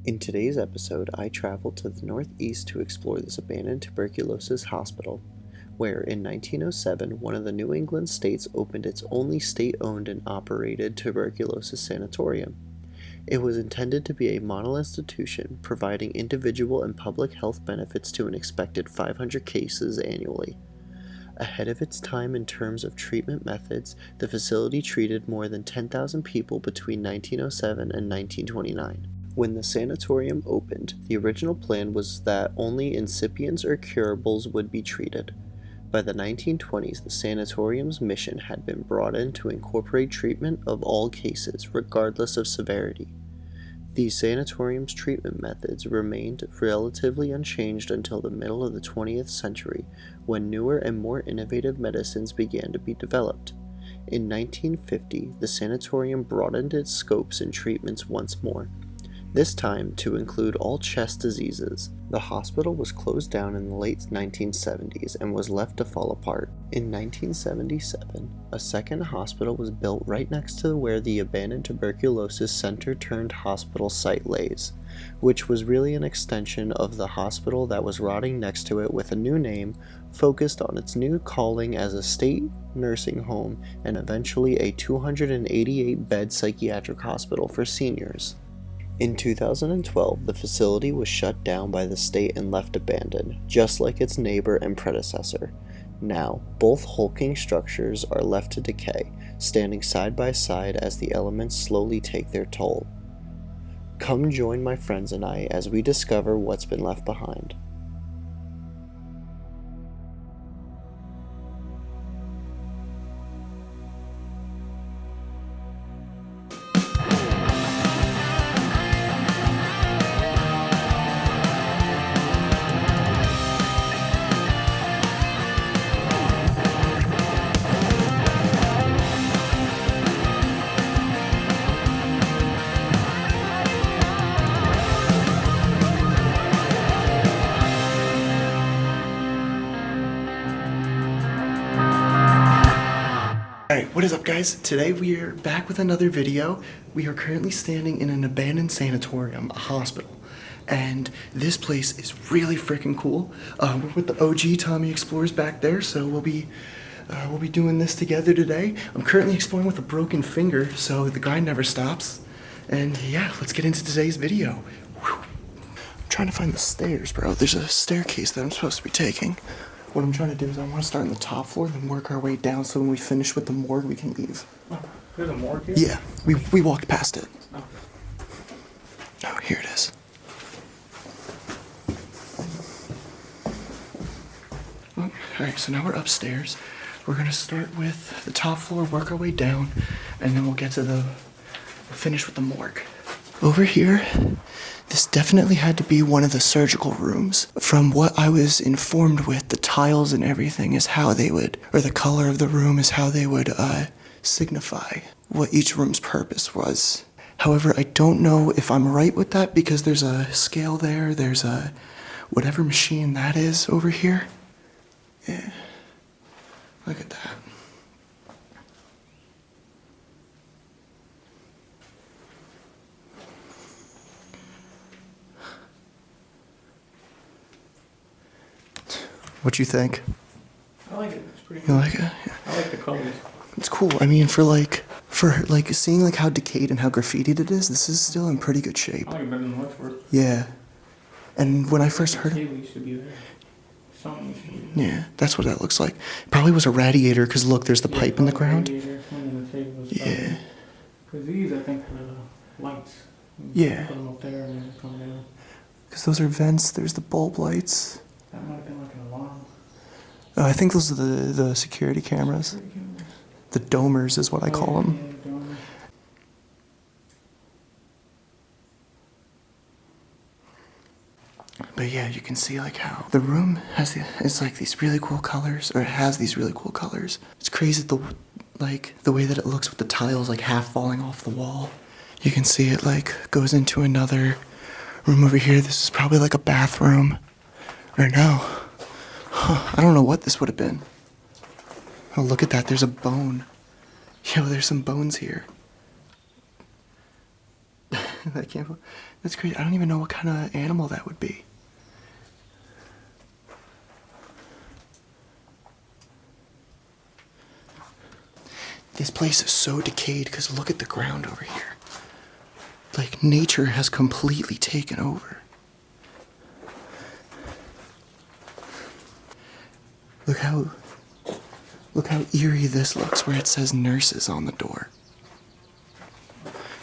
In today's episode, I traveled to the Northeast to explore this abandoned tuberculosis hospital, where in 1907 one of the New England states opened its only state-owned and operated tuberculosis sanatorium. It was intended to be a model institution, providing individual and public health benefits to an expected 500 cases annually. Ahead of its time in terms of treatment methods, the facility treated more than 10,000 people between 1907 and 1929. When the sanatorium opened, the original plan was that only incipients or curables would be treated. By the 1920s, the sanatorium's mission had been broadened to incorporate treatment of all cases, regardless of severity. The sanatorium's treatment methods remained relatively unchanged until the middle of the 20th century, when newer and more innovative medicines began to be developed. In 1950, the sanatorium broadened its scopes and treatments once more, this time to include all chest diseases. The hospital was closed down in the late 1970s and was left to fall apart. In 1977, a second hospital was built right next to where the abandoned tuberculosis center-turned-hospital site lays, which was really an extension of the hospital that was rotting next to it with a new name, focused on its new calling as a state nursing home and eventually a 288-bed psychiatric hospital for seniors. In 2012, the facility was shut down by the state and left abandoned, just like its neighbor and predecessor. Now, both hulking structures are left to decay, standing side by side as the elements slowly take their toll. Come join my friends and I as we discover what's been left behind. Alright, what is up guys? Today we are back with another video. We are currently standing in an abandoned sanatorium, a hospital. And this place is really freaking cool. We're with the OG Tommy Explorers back there, so we'll be doing this together today. I'm currently exploring with a broken finger, so the grind never stops. And yeah, let's get into today's video. Whew. I'm trying to find the stairs, bro. There's a staircase that I'm supposed to be taking. What I'm trying to do is I want to start on the top floor, then work our way down, so when we finish with the morgue, we can leave. Oh, there's a morgue here? Yeah, we walked past it. Oh, here it is. Alright, so now we're upstairs. We're going to start with the top floor, work our way down, and then we'll get to we'll finish with the morgue. Over here, this definitely had to be one of the surgical rooms. From what I was informed with, the tiles and everything is how they would, or the color of the room is how they would signify what each room's purpose was. However, I don't know if I'm right with that because there's a scale there, there's a whatever machine that is over here. Yeah, look at that. What you think? I like it. It's pretty You cool. like it? Yeah. I like the colors. It's cool. I mean, for seeing like how decayed and how graffitied it is, this is still in pretty good shape. I like it better than Horseworth. Yeah. And when I first heard it, Table used to be there. Something used to be there. yeah, that's what that looks like. Probably was a radiator because look, there's the pipe in the ground. Yeah. Because these, I think, are lights. Yeah. Put them up there and then come down. Because those are vents. There's the bulb lights. That might have been like an alarm. I think those are the security cameras. Pretty cameras. The domers is what I call them. Yeah, domer. But yeah, you can see like how the room is like these really cool colors, or it has these really cool colors. It's crazy the way that it looks with the tiles like half falling off the wall. You can see it like goes into another room over here. This is probably like a bathroom, or no. I don't know what this would have been. Oh, look at that. There's a bone. Yo, there's some bones here. I can't. That's crazy. I don't even know what kind of animal that would be. This place is so decayed because look at the ground over here. Like nature has completely taken over. Look how eerie this looks where it says nurses on the door.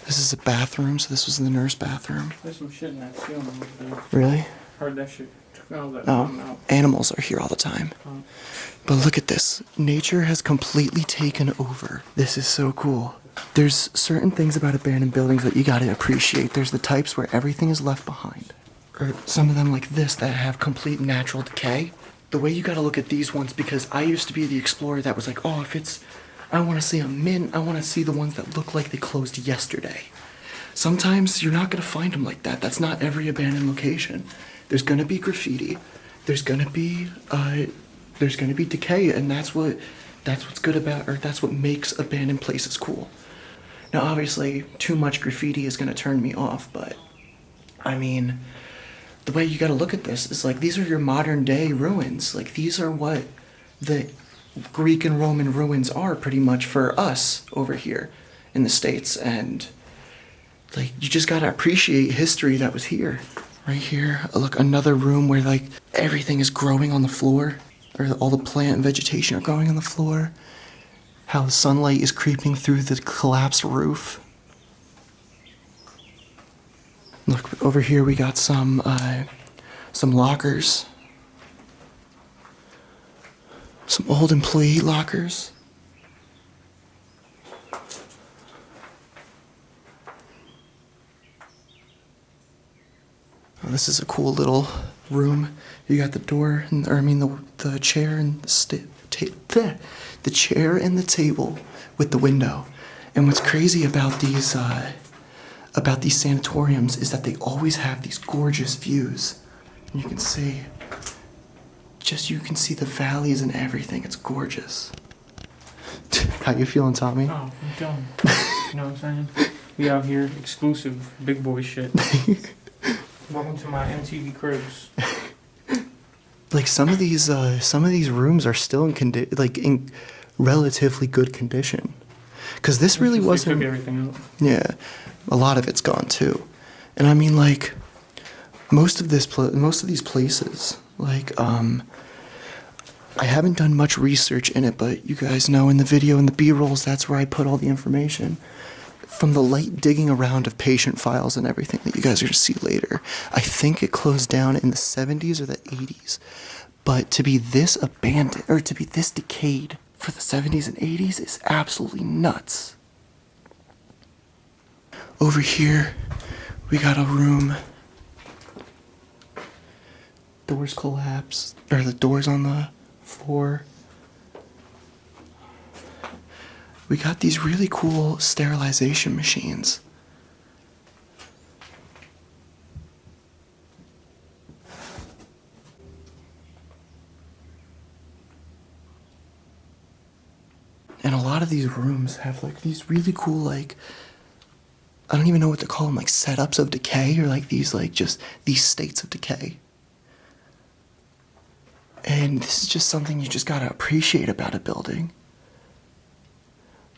This is a bathroom, so this was the nurse bathroom. There's some shit in that ceiling over there. Really? Heard that shit. All that Oh, animals are here all the time. But look at this. Nature has completely taken over. This is so cool. There's certain things about abandoned buildings that you gotta appreciate. There's the types where everything is left behind. Or some of them like this that have complete natural decay. The way you gotta look at these ones, because I used to be the explorer that was like, oh, if it's, I wanna see a mint, I wanna see the ones that look like they closed yesterday. Sometimes you're not gonna find them like that. That's not every abandoned location. There's gonna be graffiti. There's gonna be decay, and that's what's good about, or that's what makes abandoned places cool. Now, obviously, too much graffiti is gonna turn me off, but I mean, the way you gotta look at this is like these are your modern day ruins. Like these are what the Greek and Roman ruins are pretty much for us over here in the States, and like you just gotta appreciate history that was here. Right here, look, another room where like everything is growing on the floor, or all the plant and vegetation are growing on the floor. How the sunlight is creeping through the collapsed roof. Look, over here we got some lockers. Some old employee lockers. Oh, this is a cool little room. You got the door, the chair and the chair and the table with the window. And what's crazy about these sanatoriums is that they always have these gorgeous views. And you can see the valleys and everything. It's gorgeous. How you feeling, Tommy? Oh, I'm done. You know what I'm saying? We out here, exclusive, big boy shit. Welcome to my MTV cribs. Like some of these rooms are still in relatively good condition. Because this really wasn't. They took everything out. Yeah, a lot of it's gone too, and I mean like most of these places, like I haven't done much research in it, but you guys know in the video and the B-rolls, that's where I put all the information. From the light digging around of patient files and everything that you guys are going to see later, I think it closed down in the 70s or the 80s. But to be this abandoned, or to be this decayed for the 70s and 80s is absolutely nuts. Over here, we got a room. Doors collapse, or the doors on the floor. We got these really cool sterilization machines. And a lot of these rooms have like these really cool, like, I don't even know what to call them, like setups of decay, or like these states of decay. And this is just something you just gotta appreciate about a building.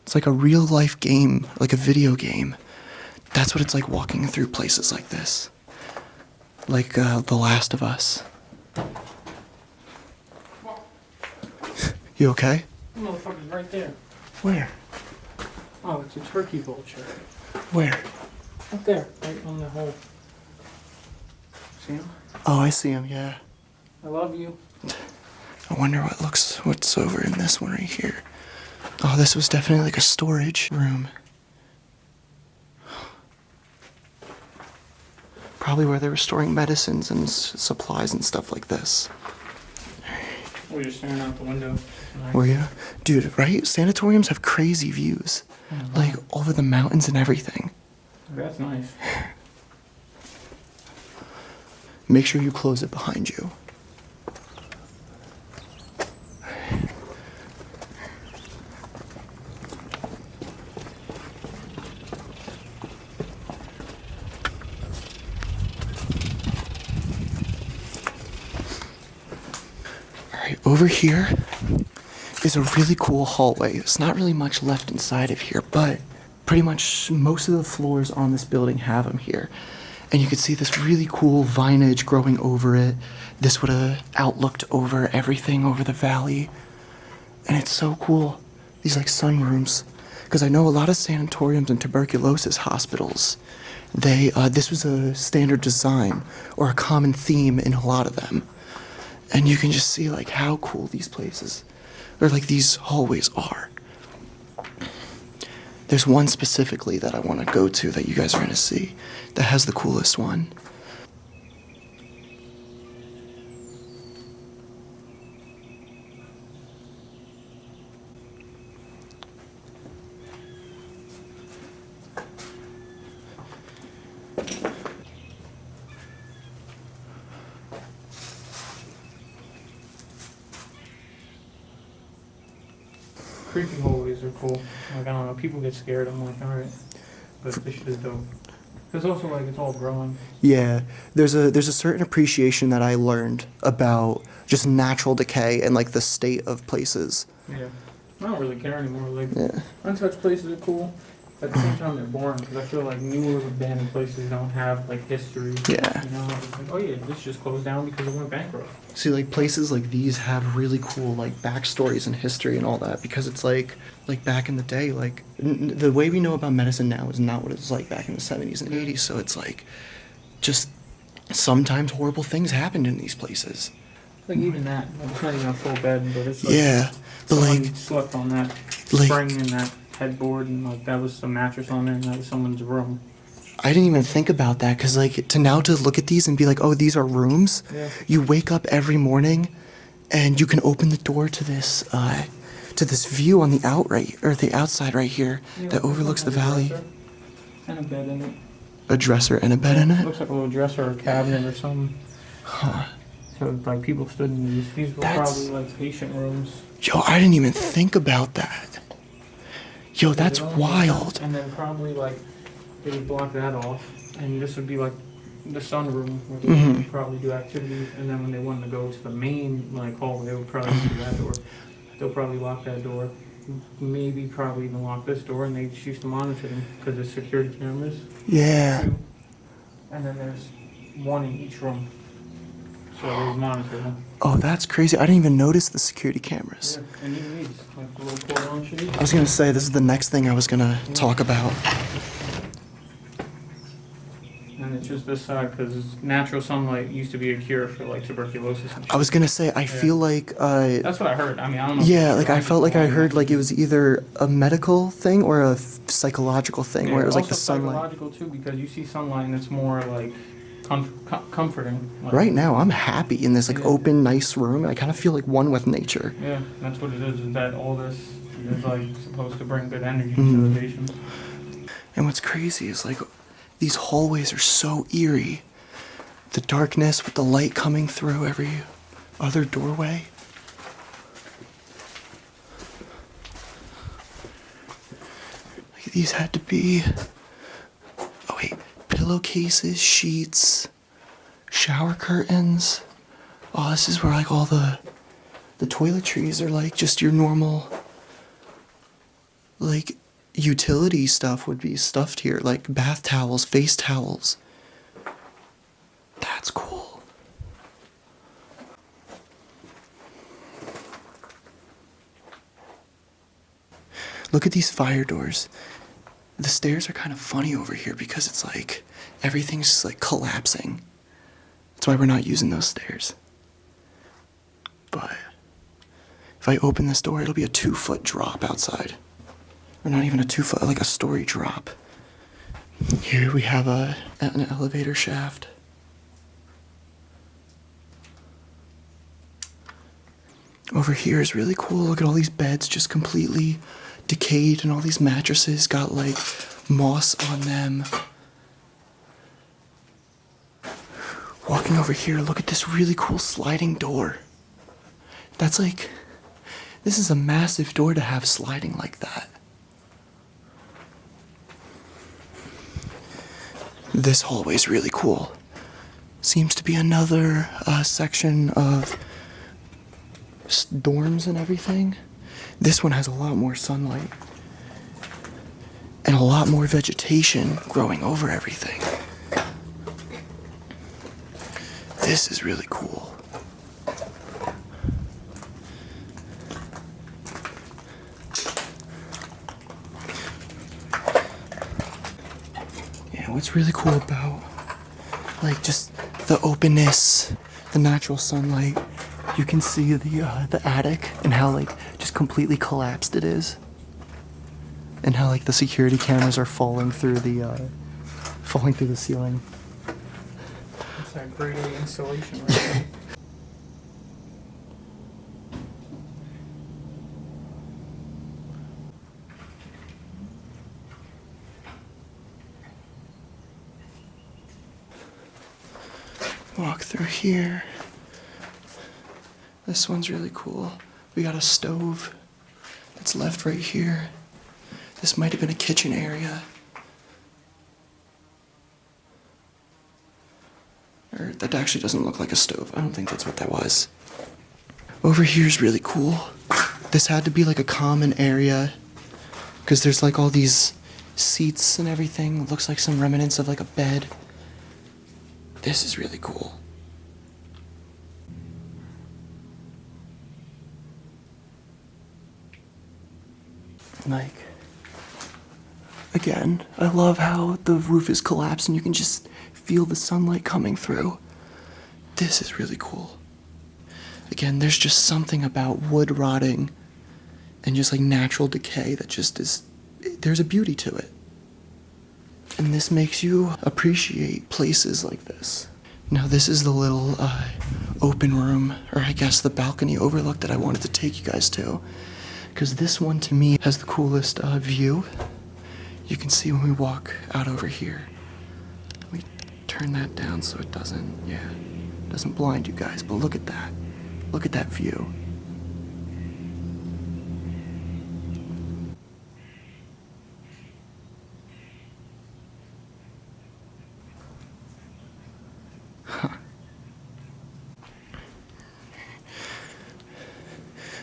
It's like a real life game, like a video game. That's what it's like walking through places like this. Like The Last of Us. You okay? The motherfucker's right there. Where? Oh, it's a turkey vulture. Where? Up there, right on the hole. See him? Oh, I see him, yeah. I love you. I wonder what's over in this one right here. Oh, this was definitely like a storage room. Probably where they were storing medicines and supplies and stuff like this. We were just staring out the window. Nice. Were you? Dude, right? Sanatoriums have crazy views. Like over the mountains and everything. That's nice. Make sure you close it behind you. Alright, over here is a really cool hallway. There's not really much left inside of here, but pretty much most of the floors on this building have them here. And you can see this really cool vinage growing over it. This would have outlooked over everything over the valley. And it's so cool. These like sunrooms. Because I know a lot of sanatoriums and tuberculosis hospitals, this was a standard design or a common theme in a lot of them. And you can just see like how cool these places, or like these hallways are. There's one specifically that I want to go to that you guys are going to see that has the coolest one. Creepy hallways are cool. Like, I don't know, people get scared. I'm like, alright. But this shit is dope. Because also, like, it's all growing. Yeah, there's a certain appreciation that I learned about just natural decay and like the state of places. Yeah. I don't really care anymore. Like, Yeah. untouched places are cool. At the same time, they're boring. Because I feel like newer abandoned places don't have, like, history. Yeah. You know, it's like, oh yeah, this just closed down because it went bankrupt. See, like places like these have really cool like backstories and history and all that because it's like back in the day, like the way we know about medicine now is not what it was like back in the 70s and 80s. So it's like just sometimes horrible things happened in these places. Like even that, like, it's not even a full bed, but it's like Yeah, but someone like slept on that like- spring and that headboard, and like that was the mattress on there, and that was someone's room. I didn't even think about that because like to look at these and be like, oh, these are rooms. Yeah. You wake up every morning, and you can open the door to this view on the the outside right here Yeah, that overlooks the has a valley. dresser and a bed in it. A dresser and a bed in it. Looks like a little dresser or a cabinet or something. Huh. So like people stood in these. These were That's- probably like patient rooms. Yo, I didn't even think about that. Yo, that's They don't make wild. sense. And then probably like they would block that off, and this would be like the sunroom where they Mhm. would probably do activities. And then when they wanted to go to the main like hall, they would probably do that door. They'll probably lock that door. Maybe probably even lock this door, and they just used to monitor them because there's security cameras. Yeah. Too. And then there's one in each room, so they would monitor them. Oh, that's crazy. I didn't even notice the security cameras. Yeah, and even these, like the little pull-on shades. I was gonna say this is the next thing I was gonna talk about. And it's just this side because natural sunlight used to be a cure for like tuberculosis and shit. I was gonna say I feel like That's what I heard. I mean, I don't know. if yeah, it's like I right felt like I or heard wrong. like it was either a medical thing or a psychological thing where it was like the also sunlight. psychological too, because you see sunlight and it's more like comforting. Like, Right now, I'm happy in this like Yeah. open, nice room, and I kind of feel like one with nature. Yeah, that's what it is that all this is like supposed to bring good energy Mhm. to the patients. And what's crazy is like these hallways are so eerie. The darkness with the light coming through every other doorway. Like these had to be, oh wait, pillowcases, sheets, shower curtains. Oh, this is where like all the toiletries are like just your normal, like utility stuff would be stuffed here, like bath towels, face towels. That's cool. Look at these fire doors. The stairs are kind of funny over here because it's like everything's just like collapsing. That's why we're not using those stairs. But if I open this door, it'll be a 2-foot drop outside. Or not even a 2-foot, like a story drop. Here we have an elevator shaft. Over here is really cool. Look at all these beds just completely decayed and all these mattresses got like moss on them. Walking over here, look at this really cool sliding door. That's like, this is a massive door to have sliding like that. This hallway is really cool. Seems to be another section of dorms and everything. This one has a lot more sunlight and a lot more vegetation growing over everything. This is really cool. Yeah, what's really cool about like just the openness, the natural sunlight, you can see the attic and how like just completely collapsed it is. And how like the security cameras are falling through the ceiling. It's that grade A insulation right there. Walk through here. This one's really cool. We got a stove that's left right here. This might have been a kitchen area. Or that actually doesn't look like a stove. I don't think that's what that was. Over here's really cool. This had to be like a common area because there's like all these seats and everything. It looks like some remnants of like a bed. This is really cool. Like, again, I love how the roof is collapsed and you can just feel the sunlight coming through. This is really cool. Again, there's just something about wood rotting and just like natural decay that just is, there's a beauty to it. And this makes you appreciate places like this. Now this is the little open room, or I guess the balcony overlook that I wanted to take you guys to. Because this one to me has the coolest view. You can see when we walk out over here. We turn that down so it doesn't blind you guys, but look at that. Look at that view.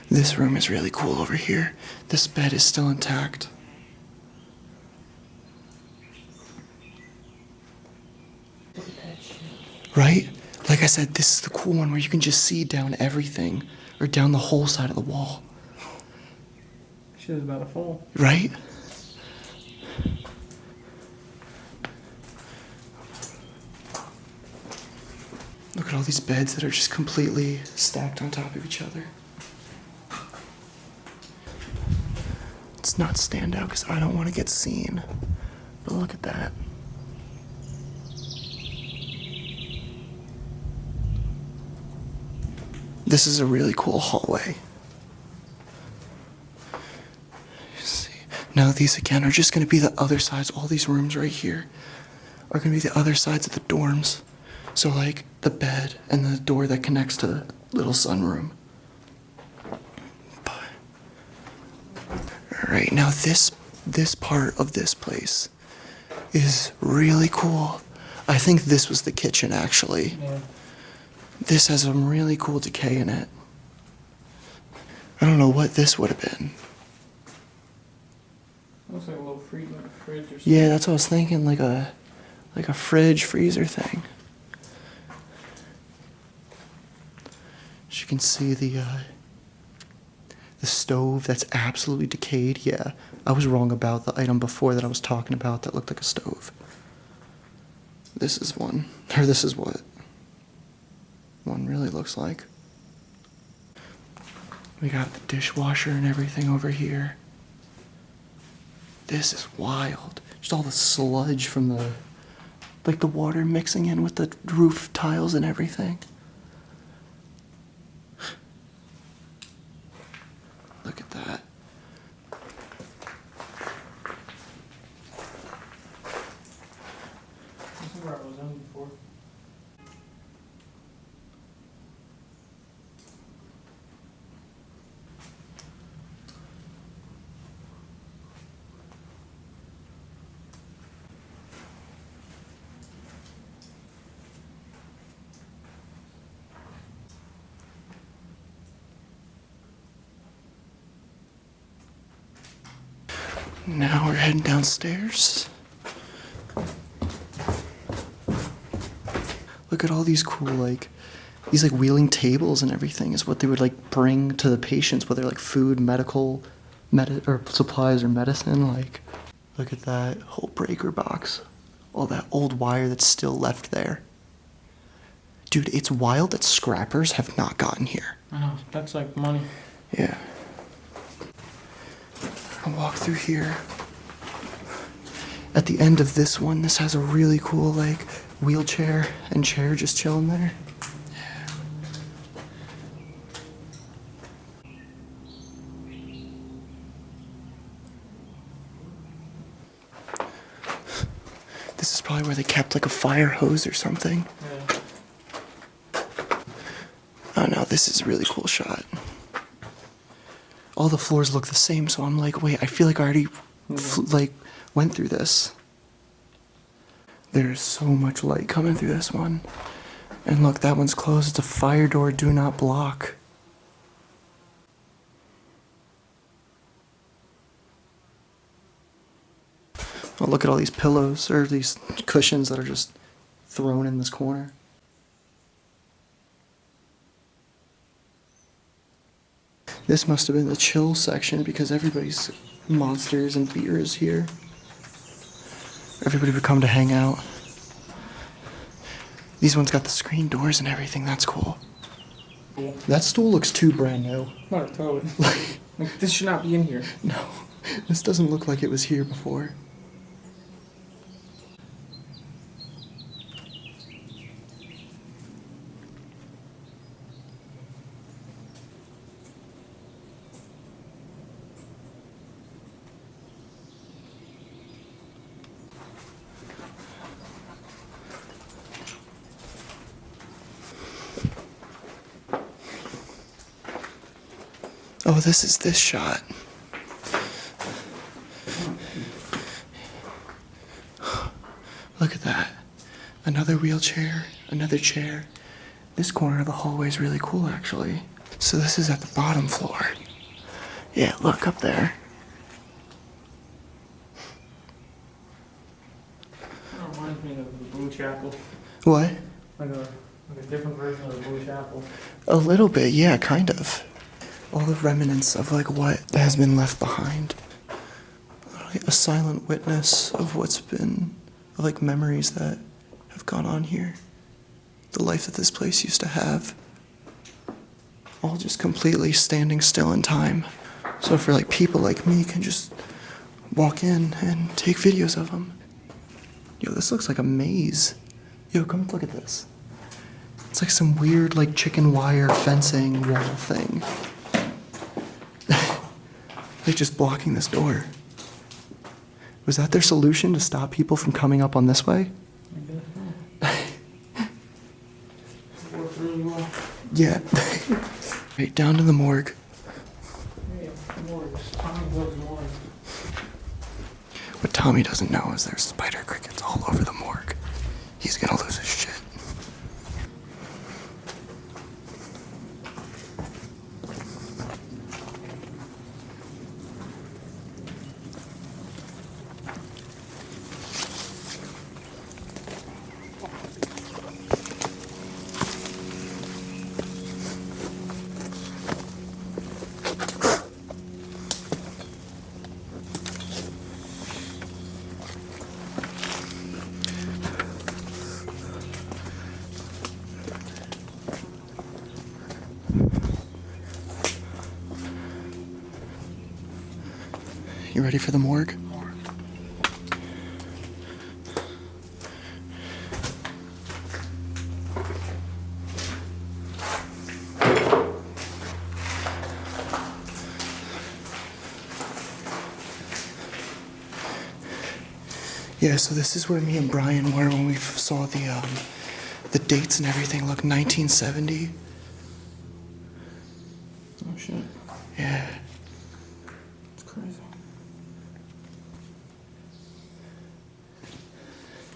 This room is really cool over here. This bed is still intact. Right? Like I said, this is the cool one where you can just see down everything, or down the whole side of the wall. Shit is about to fall. Right? Look at all these beds that are just completely stacked on top of each other. Let's not stand out because I don't want to get seen. But look at that. This is a really cool hallway. See. Now these again are just going to be the other sides. All these rooms right here are going to be the other sides of the dorms. So like the bed and the door that connects to the little sunroom. Alright, now this part of this place is really cool. I think this was the kitchen actually. Yeah. This has some really cool decay in it. I don't know what this would have been. Looks like a little fridge or something. Yeah, that's what I was thinking, like a fridge freezer thing. As you can see the stove that's absolutely decayed. Yeah, I was wrong about the item before that I was talking about that looked like a stove. This is one, or this is what one really looks like. We got the dishwasher and everything over here. This is wild. Just all the sludge from the water mixing in with the roof tiles and everything. Look at that. This is where I was in before. Now we're heading downstairs. Look at all these cool, like, these like wheeling tables and everything is what they would like bring to the patients, whether like food, medical, or supplies or medicine. Like, look at that whole breaker box. All that old wire that's still left there. Dude, it's wild that scrappers have not gotten here. I know, that's like money. Yeah. I'll walk through here. At the end of this one, this has a really cool, like, wheelchair and chair just chilling there. This is probably where they kept, like, a fire hose or something. Yeah. Oh no, this is a really cool shot. All the floors look the same, so I'm like, wait, I feel like I already, went through this. There's so much light coming through this one. And look, that one's closed. It's a fire door, do not block. Oh, look at all these pillows, or these cushions that are just thrown in this corner. This must have been the chill section because everybody's monsters and beer is here. Everybody would come to hang out. These ones got the screen doors and everything. That's cool. Cool. That stool looks too brand new. I'm gonna throw it. Like, this should not be in here. No, this doesn't look like it was here before. Oh, this is this shot. Look at that. Another wheelchair, another chair. This corner of the hallway is really cool, actually. So this is at the bottom floor. Yeah, look up there. That reminds me of the Blue Chapel. What? Like a different version of the Blue Chapel. A little bit, yeah, kind of. All the remnants of like what has been left behind. A silent witness of what's been, like memories that have gone on here. The life that this place used to have. All just completely standing still in time. So for like people like me can just walk in and take videos of them. Yo, this looks like a maze. Yo, come look at this. It's like some weird like chicken wire fencing wall thing. Like just blocking this door. Was that their solution to stop people from coming up on this way? I guess so. Worked really well. Yeah. Right down to the morgue. Yeah, morgue. Tommy loves morgue. What Tommy doesn't know is there's spider crickets all over the morgue. He's gonna lose his shit. You ready for the morgue? Yeah, so this is where me and Brian were when we saw the dates and everything. Look, 1970. Oh shit. Yeah. It's crazy.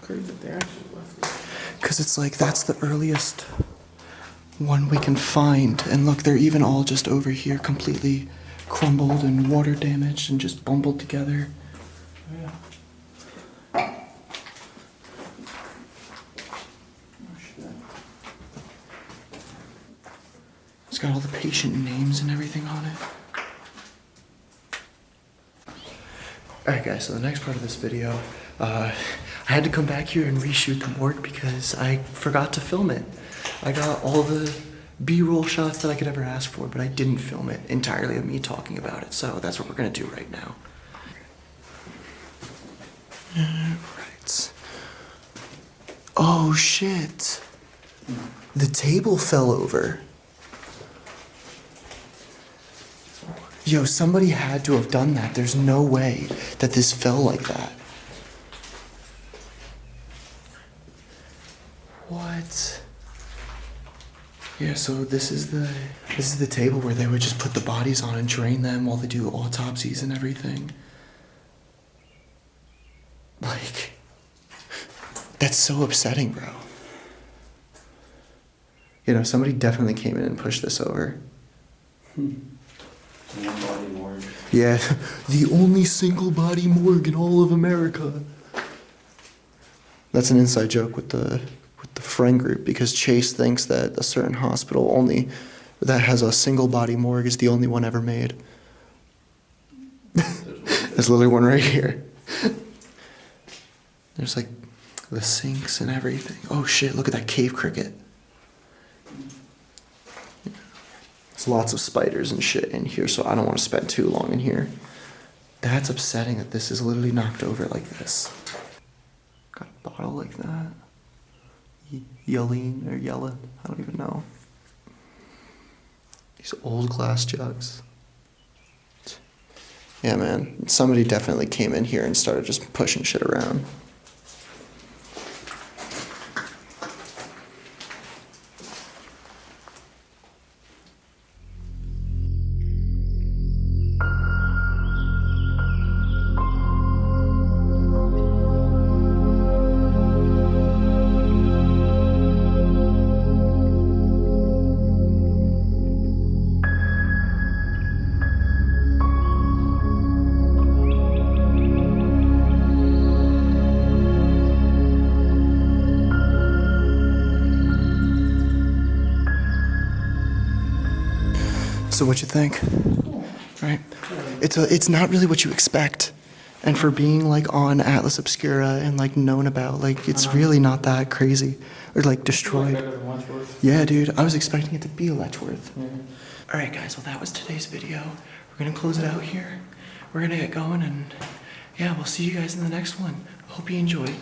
Crazy that they actually left it. Because it's like, that's the earliest one we can find. And look, they're even all just over here completely crumbled and water damaged and just bumbled together. Yeah. It's got all the patient names and everything on it. Alright guys, so the next part of this video, I had to come back here and reshoot the morgue because I forgot to film it. I got all the B-roll shots that I could ever ask for, but I didn't film it entirely of me talking about it, so that's what we're gonna do right now. Alright. Oh shit. The table fell over. Yo, somebody had to have done that. There's no way that this fell like that. What? Yeah, so this is the table where they would just put the bodies on and drain them while they do autopsies and everything. Like, that's so upsetting, bro. You know, somebody definitely came in and pushed this over. One body morgue. Yeah, the only single body morgue in all of America. That's an inside joke with the friend group because Chase thinks that a certain hospital only that has a single body morgue is the only one ever made. There's literally one right here. There's like the sinks and everything. Oh shit, look at that cave cricket. There's lots of spiders and shit in here, so I don't want to spend too long in here. That's upsetting that this is literally knocked over like this. Got a bottle like that. Yelling or yelling, I don't even know. These old glass jugs. Yeah, man, somebody definitely came in here and started just pushing shit around. So what you think? Right? It's not really what you expect. And for being like on Atlas Obscura and like known about, like it's really not that crazy or like destroyed. Better than Letchworth. Yeah, dude, I was expecting it to be a Letchworth. Yeah. Alright guys, well that was today's video. We're gonna close it out here. We're gonna get going and yeah, we'll see you guys in the next one. Hope you enjoyed.